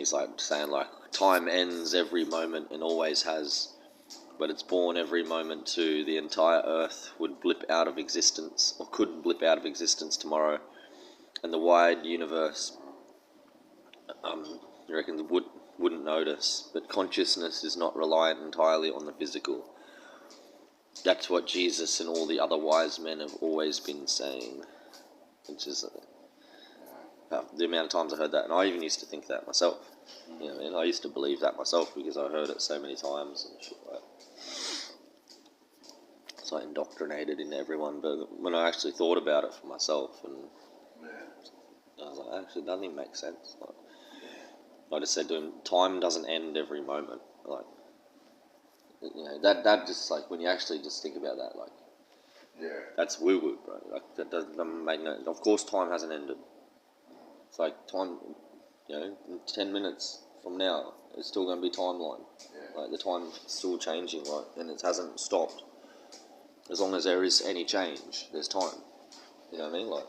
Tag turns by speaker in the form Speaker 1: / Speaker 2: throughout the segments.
Speaker 1: he's like saying like time ends every moment and always has, but it's born every moment too. The entire earth would blip out of existence, or could blip out of existence tomorrow, and the wide universe, you reckon, wouldn't notice. But consciousness is not reliant entirely on the physical. That's what Jesus and all the other wise men have always been saying, which is the amount of times I heard that, and I even used to think that myself. You know what I mean? I used to believe that myself because I heard it so many times and shit like that. It's like indoctrinated into everyone, but when I actually thought about it for myself, and I was like, actually, it doesn't even make sense. Like, I just said to him, time doesn't end every moment. Like, you know, that just like when you actually just think about that, like, that's woo woo, bro. Like that doesn't make no. Of course, time hasn't ended. It's like time, you know, in 10 minutes from now, it's still going to be timeline. Like the time's still changing, right, and it hasn't stopped. As long as there is any change, there's time. You know what I mean? Like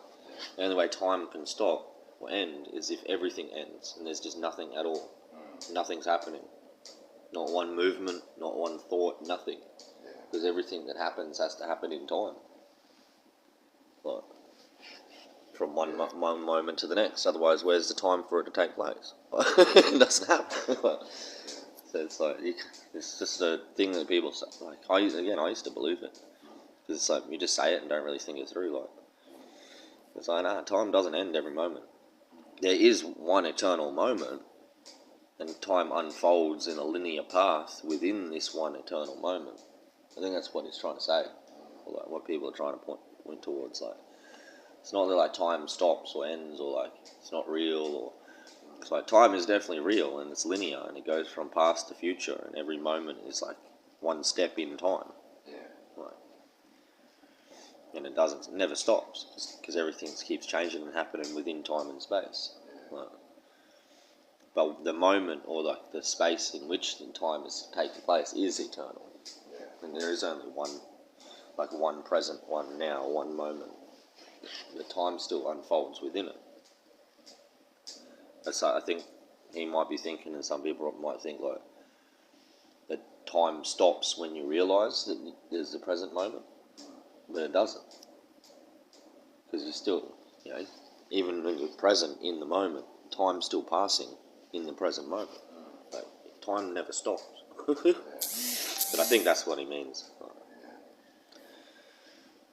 Speaker 1: the only way time can stop or end is if everything ends and there's just nothing at all. Nothing's happening. Not one movement, not one thought, nothing. Because everything that happens has to happen in time. Like, from one moment to the next. Otherwise, where's the time for it to take place? It doesn't happen. So it's like, it's just a thing that people say. Like, I used to believe it. Because it's like, you just say it and don't really think it through. Like, it's like, nah, time doesn't end every moment. There is one eternal moment, and time unfolds in a linear path within this one eternal moment. I think that's what he's trying to say, or like what people are trying to point towards. Like, it's not that like time stops or ends, or like it's not real, or it's like time is definitely real and it's linear and it goes from past to future, and every moment is like one step in time. Like, and it never stops because everything keeps changing and happening within time and space. Like, but the moment or like the space in which the time is taking place is eternal. And there is only one present, one now, one moment. The time still unfolds within it. So I think he might be thinking, and some people might think like that time stops when you realise that there's the present moment, but it doesn't, because you're still, you know, even when you're present in the moment, time's still passing in the present moment. Like, time never stops. But I think that's what he means.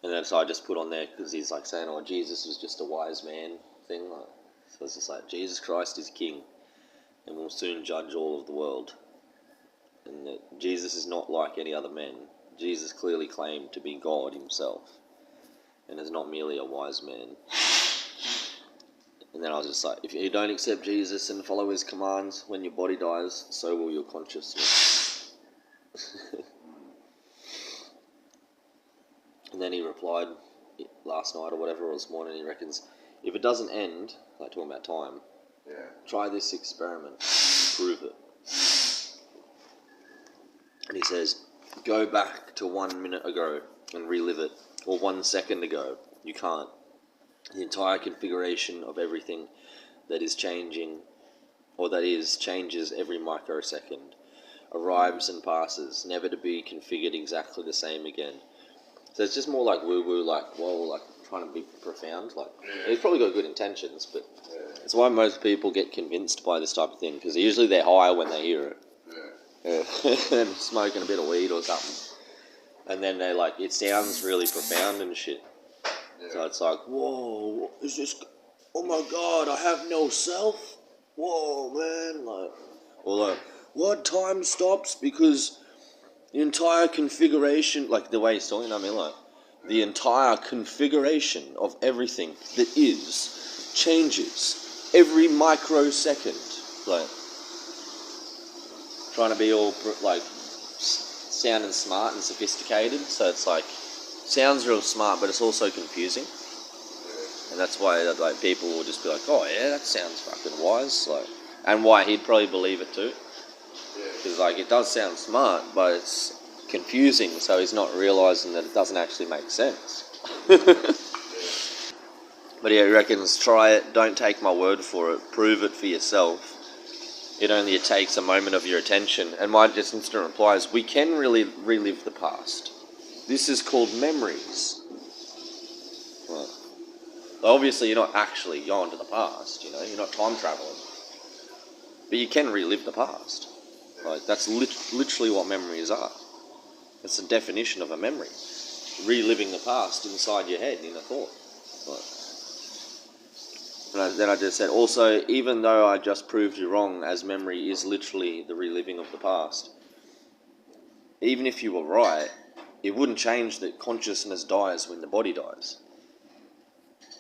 Speaker 1: And then so I just put on there, because he's like saying, oh, Jesus was just a wise man thing. Like, so it's just like, Jesus Christ is king and will soon judge all of the world. And that Jesus is not like any other man. Jesus clearly claimed to be God himself and is not merely a wise man. And then I was just like, if you don't accept Jesus and follow his commands, when your body dies, so will your consciousness. And then he replied last night or whatever, or this morning, he reckons, if it doesn't end, like talking about time, try this experiment and prove it. And he says, go back to 1 minute ago and relive it, or 1 second ago. You can't. The entire configuration of everything that is changing, or that is, changes every microsecond, arrives and passes, never to be configured exactly the same again. So it's just more like woo-woo, like, well, like trying to be profound. Like, he's probably got good intentions, but it's why most people get convinced by this type of thing, because usually they're high when they hear it. And smoking a bit of weed or something. And then they're like, it sounds really profound and shit. So it's like, whoa, is this, oh my God, I have no self? Whoa, man. Like, or like, what, time stops because the entire configuration, like the way he's talking, I mean, like, the entire configuration of everything that is changes every microsecond. Like, trying to be all, like, sounding smart and sophisticated, so it's like, sounds real smart, but it's also confusing. And that's why, like, people will just be like, oh yeah, that sounds fucking wise. Like, and why he'd probably believe it too. Because, like, it does sound smart, but it's confusing, so he's not realising that it doesn't actually make sense. But yeah, he reckons, try it, don't take my word for it, prove it for yourself. it only takes a moment of your attention. And my just instant reply is, we can really relive the past. This is called memories. Right. Obviously, you're not actually going to the past, you're not time traveling. But you can relive the past. Like, that's literally what memories are. It's the definition of a memory. Reliving the past inside your head in a thought. Like, and then I just said, also, even though I just proved you wrong, as memory is literally the reliving of the past, even if you were right, it wouldn't change that consciousness dies when the body dies.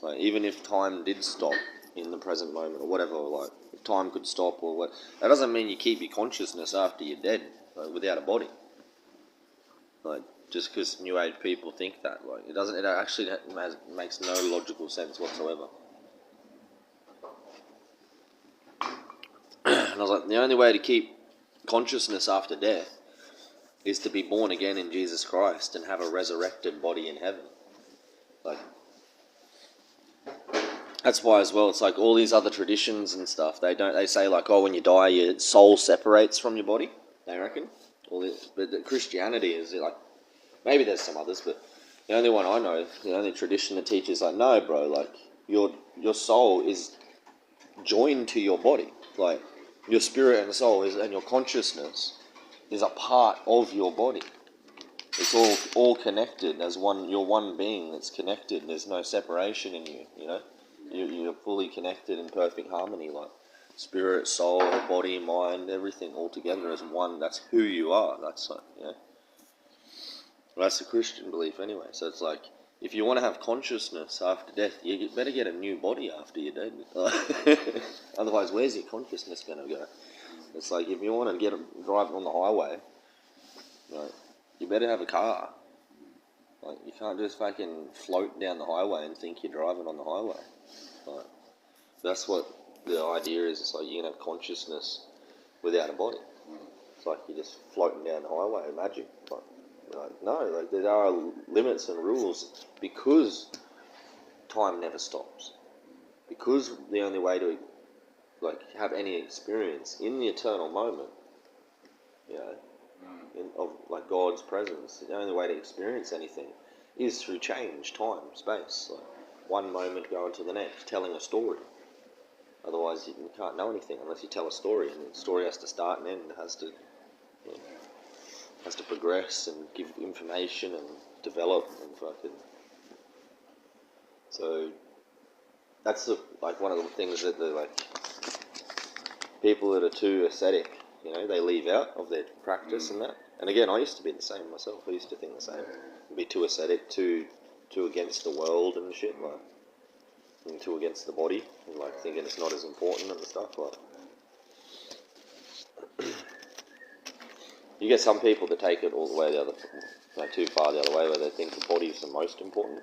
Speaker 1: Like, even if time did stop in the present moment or whatever, like, if time could stop or what, that doesn't mean you keep your consciousness after you're dead, like, without a body. Like, just because New Age people think that, like, it actually makes no logical sense whatsoever. And I was like, the only way to keep consciousness after death is to be born again in Jesus Christ and have a resurrected body in heaven. Like, that's why as well, it's like all these other traditions and stuff, they say like, oh, when you die, your soul separates from your body, they reckon. But Christianity is like, maybe there's some others, but the only one I know, the only tradition that teaches like, no, bro, like, your soul is joined to your body. Like, your spirit and soul and your consciousness is a part of your body. It's all connected as one. You're one being that's connected. There's no separation in you. You're fully connected in perfect harmony. Like, spirit, soul, body, mind, everything all together as one. That's who you are. That's like, that's the Christian belief anyway. So it's like, if you want to have consciousness after death, you better get a new body after you're dead. Otherwise, where's your consciousness going to go? It's like, if you want to get driving on the highway, you better have a car. Like, you can't just fucking float down the highway and think you're driving on the highway. Like, that's what the idea is. It's like, you can have consciousness without a body. It's like you're just floating down the highway, magic. No, like, there are limits and rules because time never stops. Because the only way to have any experience in the eternal moment, of like God's presence, the only way to experience anything is through change, time, space. Like, one moment going to the next, telling a story. Otherwise, you can't know anything unless you tell a story, and the story has to start and end. It has to progress and give information and develop and fucking. So that's one of the things that the people that are too ascetic, they leave out of their practice and that. And again, I used to be the same myself. I used to think the same. Be too ascetic, too against the world and shit, and too against the body, and thinking it's not as important and stuff. You get some people that take it all the way too far the other way, where they think the body is the most important.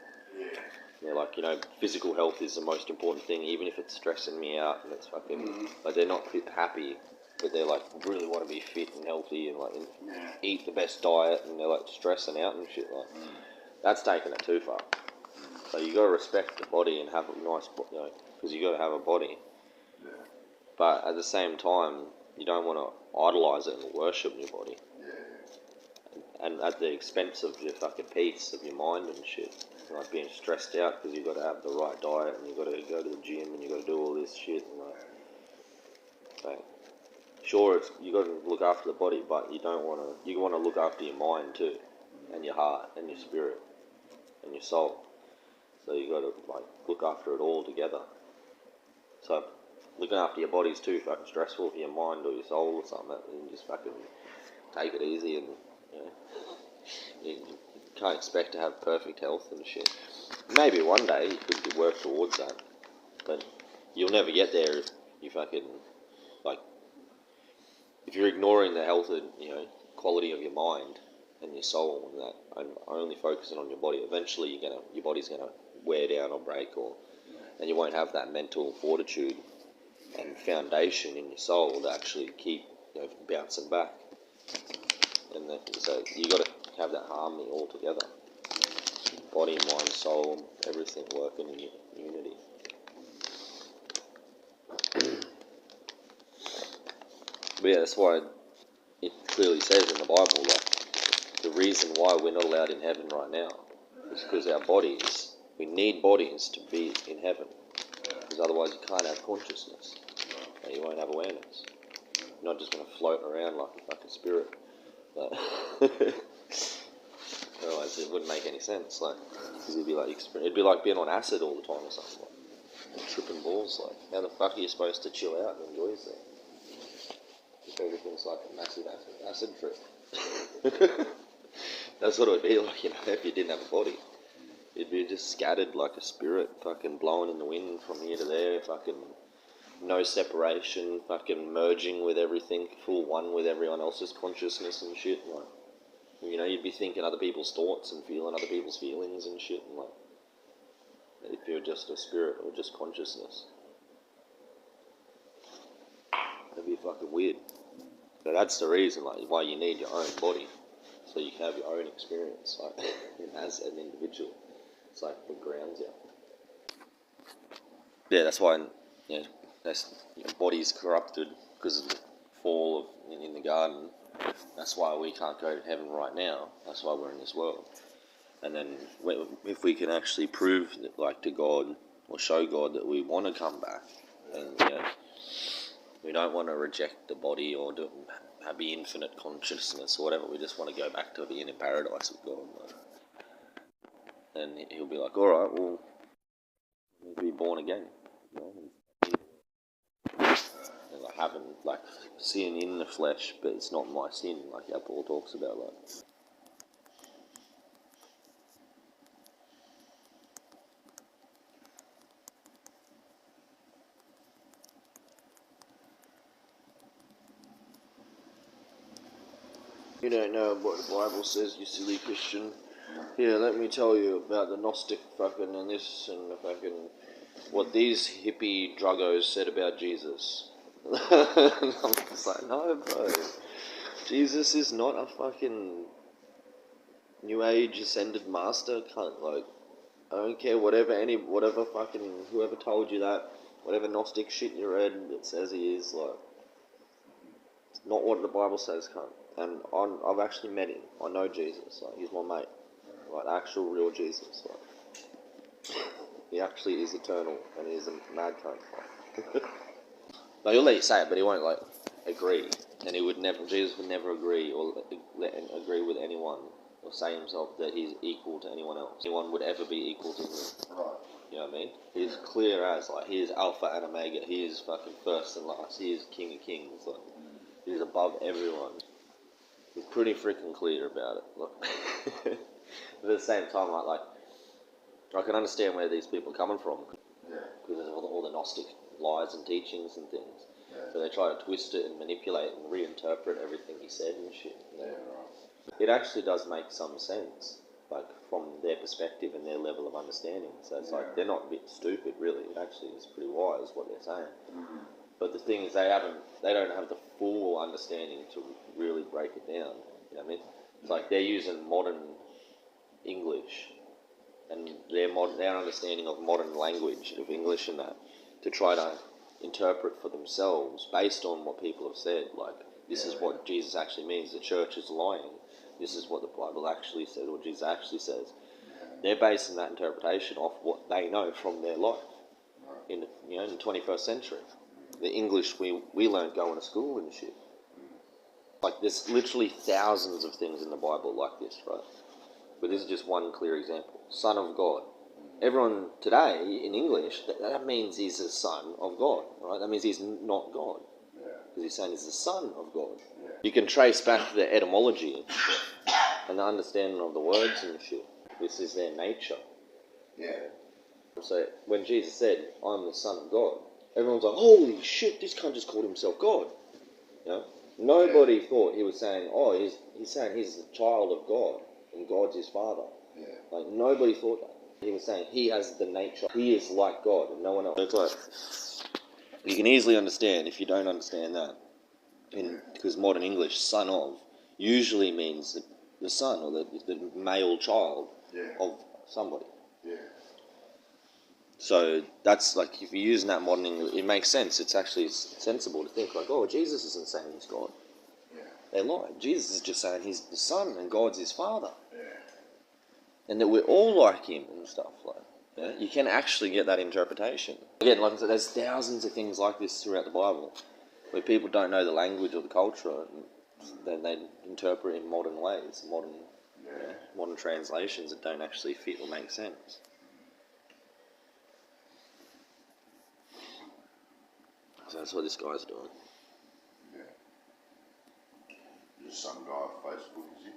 Speaker 1: They're like, physical health is the most important thing, even if it's stressing me out, and it's fucking they're not happy, but they're really want to be fit and healthy and eat the best diet, and they're stressing out and shit. That's taking it too far. So you got to respect the body and have a nice, because you got to have a body. Yeah. But at the same time, you don't want to idolize it and worship your body. Yeah. And at the expense of your fucking peace of your mind and shit. Being stressed out because you got to have the right diet and you got to go to the gym and you got to do all this shit. And sure, you got to look after the body, but you want to look after your mind too, and your heart and your spirit and your soul. So you got to look after it all together. So looking after your body is too fucking stressful for your mind or your soul or something. And you just fucking take it easy, and you can't expect to have perfect health and shit. Maybe one day you could work towards that, but you'll never get there if you fucking if you're ignoring the health and quality of your mind and your soul and that, and only focusing on your body. Eventually, your body's gonna wear down or break, and you won't have that mental fortitude and foundation in your soul to actually keep bouncing back. And so you got to have that harmony all together: body, mind, soul, everything working in unity. But yeah, that's why it clearly says in the Bible, like, the reason why we're not allowed in heaven right now is because our bodies, we need bodies to be in heaven. Because otherwise you can't have consciousness. Like, you won't have awareness. You're not just going to float around like a fucking spirit. Like, otherwise it wouldn't make any sense. Like, because it'd be like being on acid all the time or something. Like, tripping balls. Like, how the fuck are you supposed to chill out and enjoy yourself? If everything's like a massive acid trip. That's what it would be like, if you didn't have a body. It'd be just scattered like a spirit, fucking blowing in the wind from here to there, fucking no separation, fucking merging with everything, full one with everyone else's consciousness and shit. Like, you'd be thinking other people's thoughts and feeling other people's feelings and shit. And like, if you're just a spirit or just consciousness, it'd be fucking weird. But that's the reason, like, why you need your own body, so you can have your own experience, like, as an individual. It's like what grounds you. Yeah, that's why, your body's corrupted because of the fall in the garden. That's why we can't go to heaven right now. That's why we're in this world. And then if we can actually prove that, like, to God or show God that we want to come back, and we don't want to reject the body or have the infinite consciousness or whatever. We just want to go back to being in paradise with God. And he'll be like, all right, well, you'll be born again. And like having, like, sin in the flesh, but it's not my sin, like how Paul talks about, like. You don't know what the Bible says, you silly Christian. Here, let me tell you about the Gnostic fucking and this and the fucking what these hippie druggos said about Jesus. And I'm just like, no, bro. Jesus is not a fucking New Age ascended master cunt. Like, I don't care whatever fucking whoever told you that, whatever Gnostic shit you read that says he is, like, it's not what the Bible says, cunt. And I've actually met him. I know Jesus. Like, he's my mate. Like, actual real Jesus. Like, he actually is eternal, and he's a mad cunt. Like, but he'll let you say it, but he won't, like, agree. And Jesus would never agree or agree with anyone or say himself that he's equal to anyone else. Anyone would ever be equal to him. Right. You know what I mean? He's clear as, like, he is Alpha and Omega. He is fucking first and last. He is King of Kings. Like, he's above everyone. He's pretty freaking clear about it. Look, but at the same time, like I can understand where these people are coming from, because of all the Gnostic lies and teachings and things. Yeah. So they try to twist it and manipulate and reinterpret everything he said and shit. Yeah, right. It actually does make some sense, like, from their perspective and their level of understanding. So it's like they're not a bit stupid, really. It actually is pretty wise what they're saying. Mm-hmm. But the thing is, they don't have the full understanding to really break it down. You know what I mean? It's like they're using modern English and their understanding of modern language, of English and that, to try to interpret for themselves based on what people have said. Like, this is what Jesus actually means. The church is lying. This is what the Bible actually says, or Jesus actually says. They're basing that interpretation off what they know from their life in the 21st century. The English we learned going to school and shit. Like, there's literally thousands of things in the Bible like this, right? But this is just one clear example. Son of God. Everyone today in English, that means he's a son of God, right? That means he's not God. Because he's saying he's the son of God. You can trace back the etymology and the understanding of the words and shit. This is their nature. Yeah. So when Jesus said, I'm the son of God, everyone's like, holy shit, this cunt just called himself God. You know? Nobody thought he was saying, he's saying he's the child of God and God's his father. Yeah. Like, nobody thought that. He was saying he has the nature. He is like God and no one else. It's like, you can easily understand if you don't understand that. Because modern English, son of, usually means the son or the male child of somebody. Yeah. So that's like, if you're using that modern English, it makes sense. It's actually sensible to think like, oh, Jesus isn't saying he's God.
Speaker 2: Yeah.
Speaker 1: They lied. Jesus is just saying he's the Son and God's his Father.
Speaker 2: Yeah.
Speaker 1: And that we're all like him and stuff like that. Yeah? You can actually get that interpretation. Again, like I said, there's thousands of things like this throughout the Bible where people don't know the language or the culture, and then they interpret in modern ways, modern translations that don't actually fit or make sense. So that's what this guy's doing.
Speaker 2: Yeah. Just some guy off Facebook, is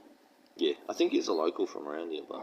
Speaker 2: he?
Speaker 1: Yeah, I think he's a local from around here, but